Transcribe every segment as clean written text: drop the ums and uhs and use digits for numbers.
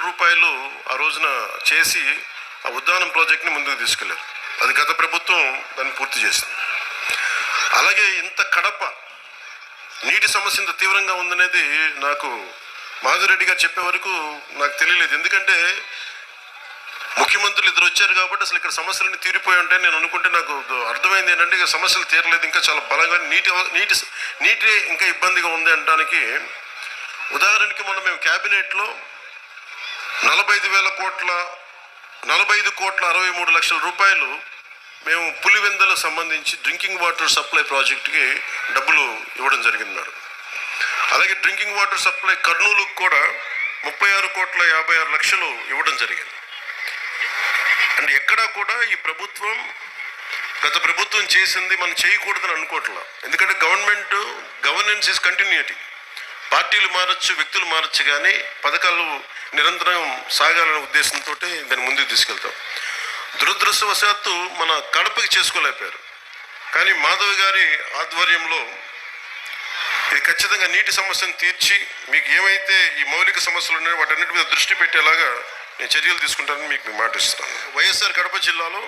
రూపాయలు ఆ రోజున చేసి ఆ ఉద్యానం ప్రాజెక్ట్ని ముందుకు తీసుకెళ్లారు. అది గత ప్రభుత్వం దాన్ని పూర్తి చేసింది. అలాగే ఇంత కడప నీటి సమస్య ఇంత తీవ్రంగా ఉందనేది నాకు మాధురెడ్డి గారు చెప్పే వరకు నాకు తెలియలేదు. ఎందుకంటే ముఖ్యమంత్రులు ఇద్దరు వచ్చారు కాబట్టి అసలు ఇక్కడ సమస్యలన్నీ తీరిపోయి ఉంటాయని నేను అనుకుంటే నాకు అర్థమైంది ఏంటంటే ఇక సమస్యలు తీరలేదు, ఇంకా చాలా బలంగా నీటి ఇంకా ఇబ్బందిగా ఉంది అనడానికి ఉదాహరణకి మొన్న మేము క్యాబినెట్లో 45,63 రూపాయలు మేము పులివెందులకు సంబంధించి డ్రింకింగ్ వాటర్ సప్లై ప్రాజెక్టుకి డబ్బులు ఇవ్వడం జరిగింది మేడం. అలాగే డ్రింకింగ్ వాటర్ సప్లై కర్నూలుకు కూడా 36,56 ఇవ్వడం జరిగింది. అంటే ఎక్కడా కూడా ఈ ప్రభుత్వం గత ప్రభుత్వం చేసింది మనం చేయకూడదని అనుకోవట్లా. ఎందుకంటే గవర్నెన్స్ ఈజ్ కంటిన్యూటీ. పార్టీలు మారచ్చు, వ్యక్తులు మారచ్చు, కానీ పథకాలు నిరంతరం సాగాలనే ఉద్దేశంతో దాన్ని ముందుకు తీసుకెళ్తాం. దురదృష్టవశాత్తు మన కడపకి చేసుకోలేకపోయారు. కానీ మాధవ్ గారి ఆధ్వర్యంలో ఇది ఖచ్చితంగా నీటి సమస్యను తీర్చి మీకు ఏమైతే ఈ మౌలిక సమస్యలు ఉన్నాయో వాటన్నిటి మీద దృష్టి పెట్టేలాగా నేను చర్యలు తీసుకుంటానని మీకు మాటిస్తున్నాను. వైఎస్ఆర్ కడప జిల్లాలో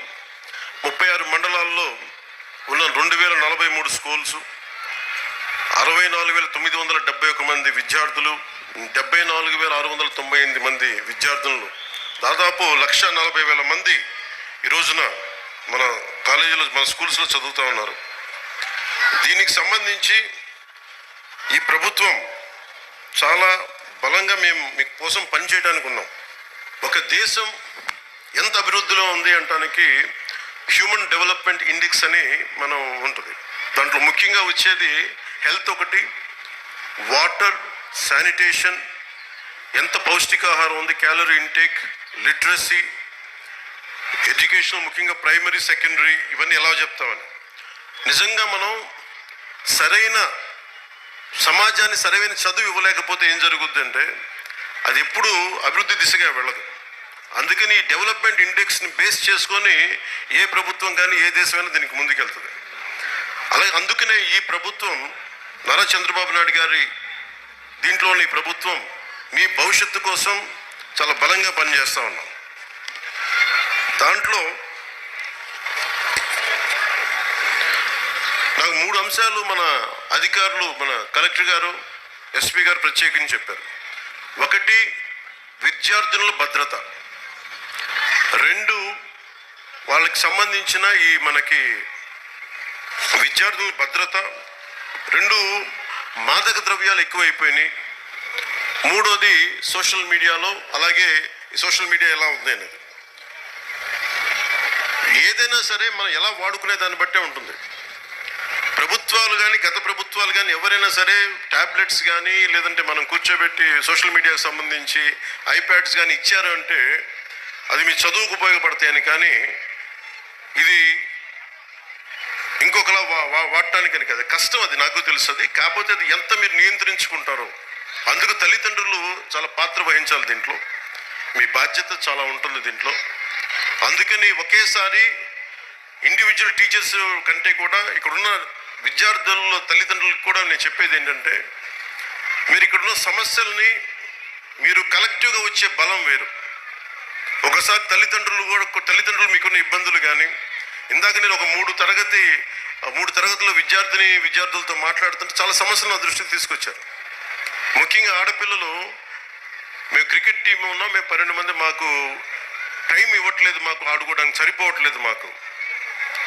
36 మండలాల్లో ఉన్న 2,043 స్కూల్స్, 64,971 మంది విద్యార్థులు, 74,698 మంది విద్యార్థులను, దాదాపు 1,40,000 మంది ఈ రోజున మన కాలేజీలో మన స్కూల్స్లో చదువుతూ ఉన్నారు. దీనికి సంబంధించి ఈ ప్రభుత్వం చాలా బలంగా మేము మీ కోసం పనిచేయడానికి ఉన్నాం. ఒక దేశం ఎంత అభివృద్ధిలో ఉంది అంటానికి హ్యూమన్ డెవలప్మెంట్ ఇండెక్స్ అని మనం ఉంటుంది. దాంట్లో ముఖ్యంగా వచ్చేది హెల్త్ ఒకటి, వాటర్, శానిటేషన్, ఎంత పౌష్టికాహారం ఉంది, క్యాలరీ ఇంటేక్, లిటరసీ, ఎడ్యుకేషన్, ముఖ్యంగా ప్రైమరీ, సెకండరీ, ఇవన్నీ ఎలా చెప్తామని. నిజంగా మనం సరైన సమాజాన్ని సరైన చదువు ఇవ్వలేకపోతే ఏం జరుగుద్ది అంటే అది ఎప్పుడు అభివృద్ధి దిశగా వెళ్ళదు. అందుకని ఈ డెవలప్మెంట్ ఇండెక్స్ని బేస్ చేసుకొని ఏ ప్రభుత్వం కానీ ఏ దేశమైనా దీనికి ముందుకెళ్తుంది. అలాగే అందుకనే ఈ ప్రభుత్వం నారా చంద్రబాబు నాయుడు గారి దీంట్లోని ప్రభుత్వం మీ భవిష్యత్తు కోసం చాలా బలంగా పనిచేస్తూ ఉన్నాం. దాంట్లో నాకు 3 అంశాలు మన అధికారులు, మన కలెక్టర్ గారు, ఎస్పీ గారు ప్రత్యేకించి చెప్పారు. ఒకటి, విద్యార్థుల భద్రత. 2, వాళ్ళకి సంబంధించిన ఈ మనకి విద్యార్థుల భద్రత. 2, మాదక ద్రవ్యాలు ఎక్కువైపోయినాయి. 3వది సోషల్ మీడియాలో, అలాగే సోషల్ మీడియా ఎలా ఉంది అనేది. ఏదైనా సరే మనం ఎలా వాడుకునే దాన్ని బట్టే ఉంటుంది. ప్రభుత్వాలు కానీ గత ప్రభుత్వాలు కానీ ఎవరైనా సరే ట్యాబ్లెట్స్ కానీ లేదంటే మనం కూర్చోబెట్టి సోషల్ మీడియాకు సంబంధించి ఐప్యాడ్స్ కానీ ఇచ్చారు అంటే అది మీ చదువుకు ఉపయోగపడతాయని, కానీ ఇది ఇంకొకలా వాడటానికని కదా. కష్టం, అది నాకు తెలుస్తుంది. కాకపోతే అది ఎంత మీరు నియంత్రించుకుంటారో అందుకు తల్లిదండ్రులు చాలా పాత్ర వహించాలి దీంట్లో. మీ బాధ్యత చాలా ఉంటుంది దీంట్లో. అందుకని ఒకేసారి ఇండివిజువల్ టీచర్స్ కంటే కూడా ఇక్కడున్న విద్యార్థుల తల్లిదండ్రులకు కూడా నేను చెప్పేది ఏంటంటే, మీరు ఇక్కడున్న సమస్యల్ని మీరు కలెక్టివ్గా వచ్చే బలం వేరు. ఒకసారి తల్లిదండ్రులు మీకున్న ఇబ్బందులు కానీ, ఇందాక నేను ఒక 3 తరగతుల విద్యార్థులతో మాట్లాడుతుంటే చాలా సమస్యలు నా దృష్టికి తీసుకొచ్చారు. ముఖ్యంగా ఆడపిల్లలు, మేము క్రికెట్ టీం ఉన్నాం, మేము 12 మంది, మాకు టైం ఇవ్వట్లేదు, మాకు ఆడుకోవడానికి సరిపోవట్లేదు, మాకు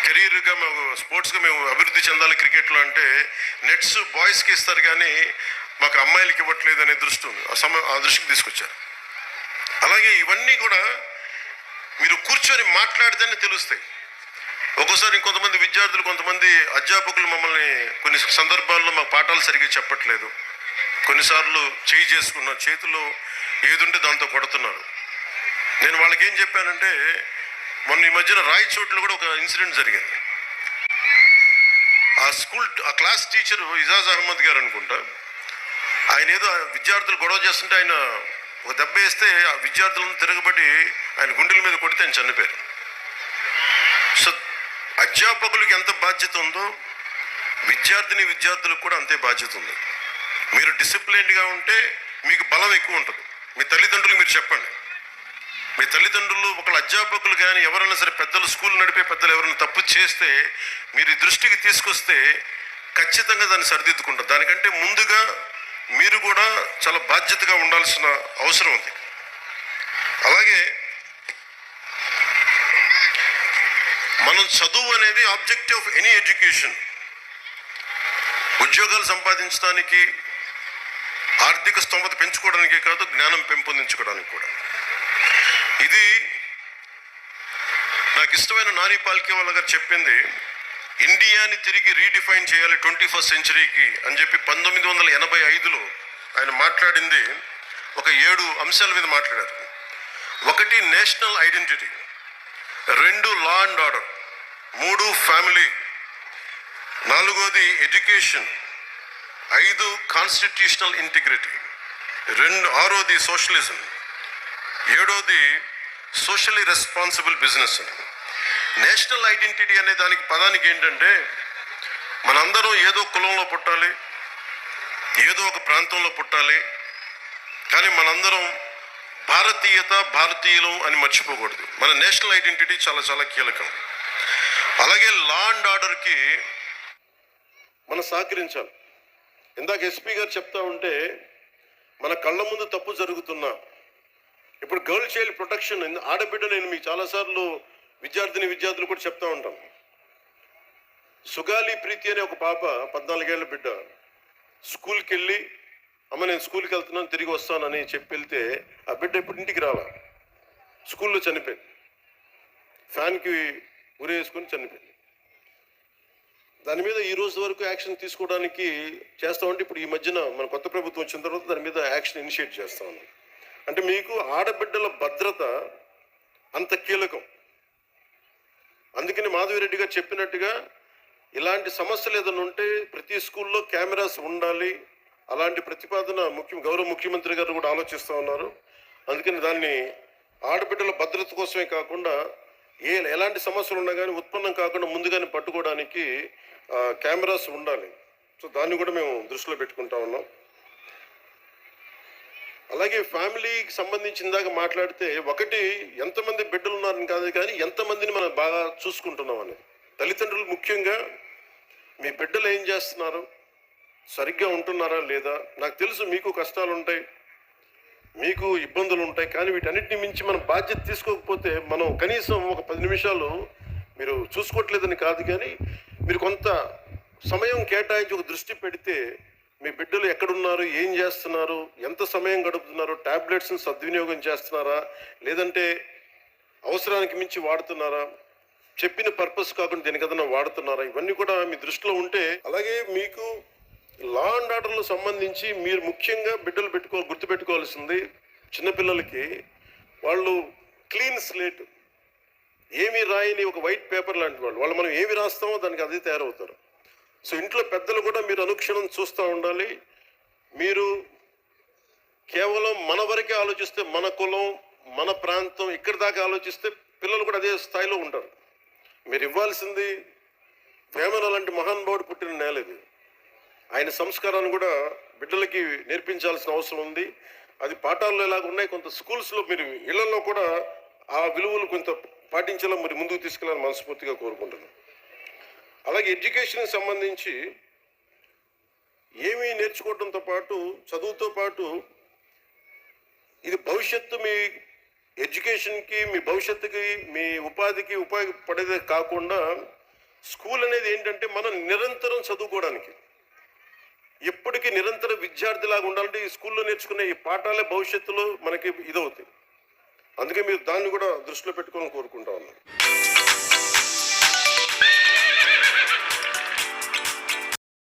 కెరీర్గా మేము స్పోర్ట్స్గా మేము అభివృద్ధి చెందాలి క్రికెట్లో అంటే నెట్స్ బాయ్స్కి ఇస్తారు కానీ మాకు అమ్మాయిలకి ఇవ్వట్లేదు అనే దృష్టి ఉంది. ఆ దృష్టికి తీసుకొచ్చారు. అలాగే ఇవన్నీ కూడా మీరు కూర్చొని మాట్లాడితేనే తెలుస్తాయి. ఒక్కోసారి ఇంకొంతమంది విద్యార్థులు, కొంతమంది అధ్యాపకులు మమ్మల్ని కొన్ని సందర్భాల్లో మాకు పాఠాలు సరిగ్గా చెప్పట్లేదు, కొన్నిసార్లు చేసుకున్నారు, చేతిలో ఏదుంటే దాంతో కొడుతున్నారు. నేను వాళ్ళకి ఏం చెప్పానంటే, మొన్న ఈ మధ్యన రాయచోట్లో కూడా ఒక ఇన్సిడెంట్ జరిగింది. ఆ క్లాస్ టీచరు ఇజాజ్ అహ్మద్ గారు అనుకుంటా, ఆయన ఏదో విద్యార్థులు గొడవ చేస్తుంటే ఆయన ఒక దెబ్బ వేస్తే ఆ విద్యార్థులను తిరగబడి ఆయన గుండెల మీద కొడితే ఆయన చనిపోయారు. సో అధ్యాపకులకి ఎంత బాధ్యత ఉందో విద్యార్థులకు కూడా అంతే బాధ్యత ఉంది. మీరు డిసిప్లైన్డ్గా ఉంటే మీకు బలం ఎక్కువ ఉంటుంది. మీ తల్లిదండ్రులు మీరు చెప్పండి. మీ తల్లిదండ్రులు ఒకళ్ళ అధ్యాపకులు కానీ ఎవరైనా సరే పెద్దలు, స్కూల్ నడిపే పెద్దలు ఎవరైనా తప్పు చేస్తే మీరు దృష్టికి తీసుకొస్తే ఖచ్చితంగా దాన్ని సరిదిద్దుకుంటారు. దానికంటే ముందుగా మీరు కూడా చాలా బాధ్యతగా ఉండాల్సిన అవసరం ఉంది. అలాగే మనం చదువు అనేది ఆబ్జెక్టివ్ ఆఫ్ ఎనీ ఎడ్యుకేషన్. ఉద్యోగాలు సంపాదించడానికి, ఆర్థిక స్తోమత పెంచుకోవడానికి కాదు, జ్ఞానం పెంపొందించుకోవడానికి కూడా. ఇది నాకు ఇష్టమైన నాని పాల్కేవాలా గారు చెప్పింది. ఇండియాని తిరిగి రీడిఫైన్ చేయాలి 21st సెంచరీకి అని చెప్పి 1985లో ఆయన మాట్లాడింది. ఒక 7 అంశాల మీద మాట్లాడారు. 1 national identity, 2 law and order, 3 family, 4 education, 5 constitutional integrity, 6 socialism, 7 socially responsible business. National identity అనే దానికి పదానికి ఏంటంటే మనందరం ఏదో కులంలో పుట్టాలి, ఏదో ఒక ప్రాంతంలో పుట్టాలి, కానీ మనందరం భారతీయులు అని మర్చిపోకూడదు. మన నేషనల్ ఐడెంటిటీ చాలా చాలా కీలకం. అలాగే లా అండ్ ఆర్డర్కి మనం సహకరించాలి. ఇందాక ఎస్పీ గారు చెప్తా ఉంటే మన కళ్ళ ముందు తప్పు జరుగుతున్నా, ఇప్పుడు గర్ల్ చైల్డ్ ప్రొటెక్షన్, ఆడబిడ్డ, నేను మీకు చాలాసార్లు విద్యార్థులు కూడా చెప్తా ఉంటాను. సుగాలి ప్రీతి అనే ఒక పాప, 14 ఏళ్ల బిడ్డ, స్కూల్కి వెళ్ళి అమ్మ నేను స్కూల్కి వెళ్తున్నాను తిరిగి వస్తానని చెప్పి వెళ్తే ఆ బిడ్డ ఇప్పుడు ఇంటికి రాలా, స్కూల్లో చనిపోయింది. ఫ్యాన్కి ఉరేసుకొని చనిపోయింది. దాని మీద ఈ రోజు వరకు యాక్షన్ తీసుకోవడానికి చేస్తామంటే ఇప్పుడు ఈ మధ్యన మన కొత్త ప్రభుత్వం వచ్చిన తర్వాత దాని మీద యాక్షన్ ఇనిషియేట్ చేస్తా ఉన్నాం. అంటే మీకు ఆడబిడ్డల భద్రత అంత కీలకం. అందుకని మాధవిరెడ్డి గారు చెప్పినట్టుగా ఇలాంటి సమస్యలు ఏదైనా ఉంటే ప్రతి స్కూల్లో కెమెరాస్ ఉండాలి. అలాంటి ప్రతిపాదన గౌరవ ముఖ్యమంత్రి గారు కూడా ఆలోచిస్తూ ఉన్నారు. అందుకని దాన్ని ఆడబిడ్డల భద్రత కోసమే కాకుండా ఎలాంటి సమస్యలు ఉన్నా కానీ ఉత్పన్నం కాకుండా ముందుగానే పట్టుకోవడానికి కెమెరాస్ ఉండాలి. సో దాన్ని కూడా మేము దృష్టిలో పెట్టుకుంటా ఉన్నాం. అలాగే ఫ్యామిలీకి సంబంధించిన దాకా మాట్లాడితే, ఒకటి ఎంతమంది బిడ్డలు ఉన్నారని కాదు కానీ ఎంతమందిని మనం బాగా చూసుకుంటున్నాం అనేది. తల్లిదండ్రులు ముఖ్యంగా మీ బిడ్డలు ఏం చేస్తున్నారు, సరిగ్గా ఉంటున్నారా లేదా. నాకు తెలుసు మీకు కష్టాలు ఉంటాయి, మీకు ఇబ్బందులు ఉంటాయి, కానీ వీటన్నిటిని మించి మనం బాధ్యత తీసుకోకపోతే మనం కనీసం ఒక 10 నిమిషాలు మీరు చూసుకోవట్లేదని కాదు కానీ మీరు కొంత సమయం కేటాయించి ఒక దృష్టి పెడితే మీ బిడ్డలు ఎక్కడున్నారు, ఏం చేస్తున్నారు, ఎంత సమయం గడుపుతున్నారు, టాబ్లెట్స్ని సద్వినియోగం చేస్తున్నారా, లేదంటే అవసరానికి మించి వాడుతున్నారా, చెప్పిన పర్పస్ కాకుండా దేనికదన్నా వాడుతున్నారా, ఇవన్నీ కూడా మీ దృష్టిలో ఉంటే. అలాగే మీకు లా అండ్ ఆర్డర్లో సంబంధించి మీరు ముఖ్యంగా బిడ్డలు గుర్తుపెట్టుకోవాల్సింది, చిన్నపిల్లలకి వాళ్ళు క్లీన్ స్లేట్, ఏమీ రాయని ఒక వైట్ పేపర్ లాంటి వాళ్ళు మనం ఏమి రాస్తామో దానికి అదే తయారవుతారు. సో ఇంట్లో పెద్దలు కూడా మీరు అనుక్షణం చూస్తూ ఉండాలి. మీరు కేవలం మన వరకే ఆలోచిస్తే, మన కులం, మన ప్రాంతం, ఇక్కడి దాకా ఆలోచిస్తే పిల్లలు కూడా అదే స్థాయిలో ఉంటారు. మీరు ఇవ్వాల్సింది వేమన లాంటి మహానుభావుడు పుట్టిన నేల ఇది. ఆయన సంస్కారాన్ని కూడా బిడ్డలకి నేర్పించాల్సిన అవసరం ఉంది. అది పాఠాల్లో ఎలాగ ఉన్నాయి, కొంత స్కూల్స్లో మీరు ఇళ్లలో కూడా ఆ విలువలు కొంత పాటించేలా మరి ముందుకు తీసుకెళ్ళాలని మనస్ఫూర్తిగా కోరుకుంటున్నాను. అలాగే ఎడ్యుకేషన్కి సంబంధించి ఏమీ నేర్చుకోవడంతో పాటు, చదువుతో పాటు, ఇది భవిష్యత్తు మీ ఎడ్యుకేషన్కి, మీ భవిష్యత్తుకి, మీ ఉపాధికి ఉపయోగపడేదే కాకుండా స్కూల్ అనేది ఏంటంటే మనం నిరంతరం చదువుకోవడానికి, ఎప్పటికీ నిరంతర విద్యార్థిలాగా ఉండాలంటే ఈ స్కూల్లో నేర్చుకునే ఈ పాఠాలే భవిష్యత్తులో మనకి ఇదవుతాయి. అందుకే మీరు దాన్ని కూడా దృష్టిలో పెట్టుకోవాలని కోరుకుంటా ఉన్నాను.